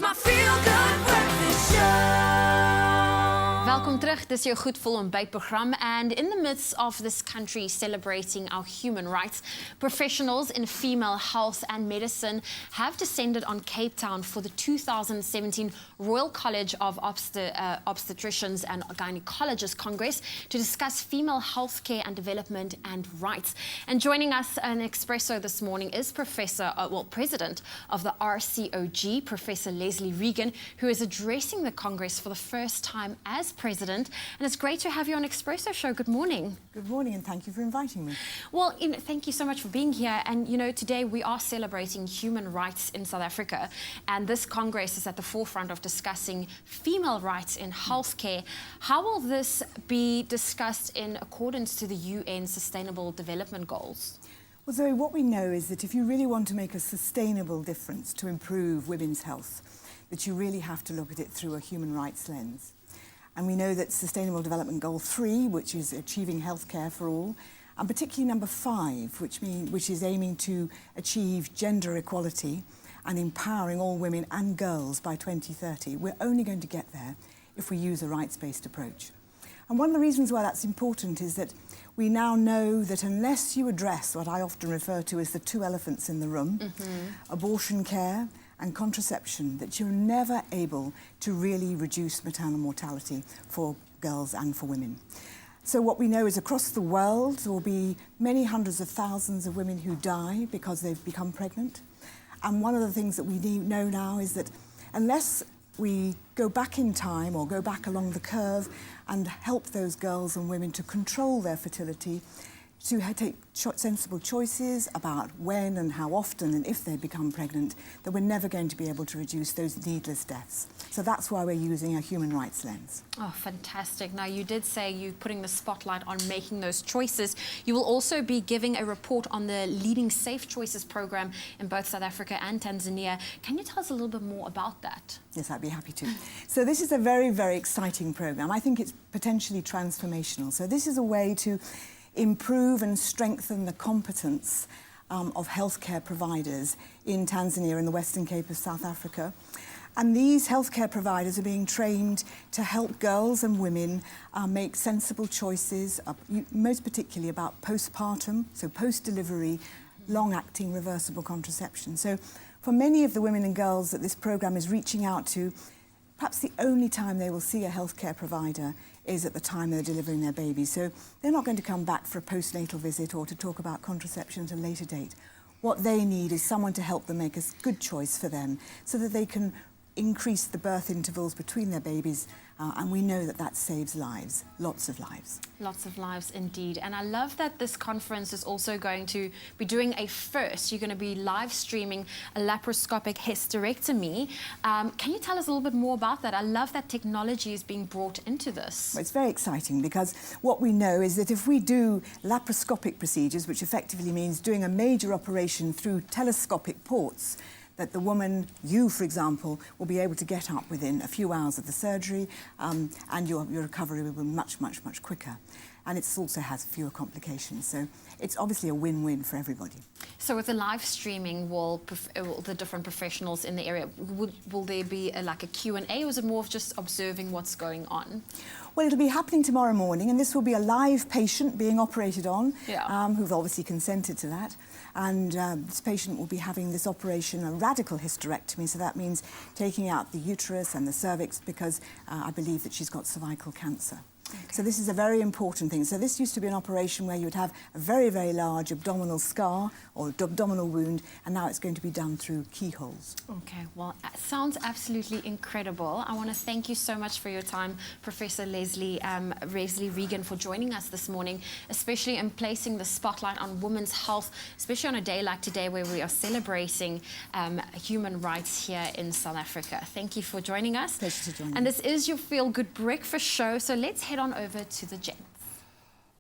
my feel-good breakfast show. Welkom terug, dis jou Goed Vol Ontbytprogram, and in the midst of this country celebrating our human rights, professionals in female health and medicine have descended on Cape Town for the 2017 Royal College of Obstetricians and Gynaecologists Congress to discuss female healthcare and development and rights. And joining us on Expresso this morning is President of the RCOG, Professor Lesley Regan, who is addressing the Congress for the first time as President. And it's great to have you on Expresso Show. Good morning. Good morning, and thank you for inviting me. Well, thank you so much for being here. And, today we are celebrating human rights in South Africa. And this Congress is at the forefront of discussing female rights in healthcare. How will this be discussed in accordance to the UN Sustainable Development Goals? Well, Zoe, what we know is that if you really want to make a sustainable difference to improve women's health, that you really have to look at it through a human rights lens. And we know that Sustainable Development Goal 3, which is achieving healthcare for all, and particularly number 5, which is aiming to achieve gender equality and empowering all women and girls by 2030, we're only going to get there if we use a rights-based approach. And one of the reasons why that's important is that we now know that unless you address what I often refer to as the two elephants in the room, abortion care and contraception, that you're never able to really reduce maternal mortality for girls and for women. So what we know is across the world there will be many hundreds of thousands of women who die because they've become pregnant. And one of the things that we know now is that unless we go back in time or go back along the curve and help those girls and women to control their fertility, to take sensible choices about when and how often and if they become pregnant, that we're never going to be able to reduce those needless deaths. So that's why we're using a human rights lens. Oh, fantastic. Now, you did say you're putting the spotlight on making those choices. You will also be giving a report on the Leading Safe Choices program in both South Africa and Tanzania. Can you tell us a little bit more about that? Yes, I'd be happy to. So this is a very, very exciting program. I think it's potentially transformational. So this is a way to improve and strengthen the competence of healthcare providers in Tanzania and the Western Cape of South Africa. And these healthcare providers are being trained to help girls and women make sensible choices, most particularly about postpartum, so post-delivery, long-acting reversible contraception. So for many of the women and girls that this program is reaching out to, perhaps the only time they will see a healthcare provider is at the time they're delivering their baby. So they're not going to come back for a postnatal visit or to talk about contraception at a later date. What they need is someone to help them make a good choice for them so that they can increase the birth intervals between their babies, and we know that that saves lives, lots of lives. Lots of lives indeed. And I love that this conference is also going to be doing a first. You're going to be live streaming a laparoscopic hysterectomy. Can you tell us a little bit more about that? I love that technology is being brought into this. Well, it's very exciting because what we know is that if we do laparoscopic procedures, which effectively means doing a major operation through telescopic ports, that the woman, you for example, will be able to get up within a few hours of the surgery, and your recovery will be much, much, much quicker. And it also has fewer complications. So it's obviously a win-win for everybody. So with the live streaming, will the different professionals in the area, will there be like a Q&A, or is it more of just observing what's going on? Well, it'll be happening tomorrow morning, and this will be a live patient being operated on, who've obviously consented to that. And this patient will be having this operation, a radical hysterectomy, so that means taking out the uterus and the cervix because I believe that she's got cervical cancer. Okay. So this is a very important thing. So this used to be an operation where you would have a very, very large abdominal scar or abdominal wound, and now it's going to be done through keyholes. Okay, well, it sounds absolutely incredible. I want to thank you so much for your time, Professor Lesley Regan, for joining us this morning, especially in placing the spotlight on women's health, especially on a day like today where we are celebrating human rights here in South Africa. Thank you for joining us. Pleasure to join you. And this is your Feel Good Breakfast Show, so let's head on over to the gym.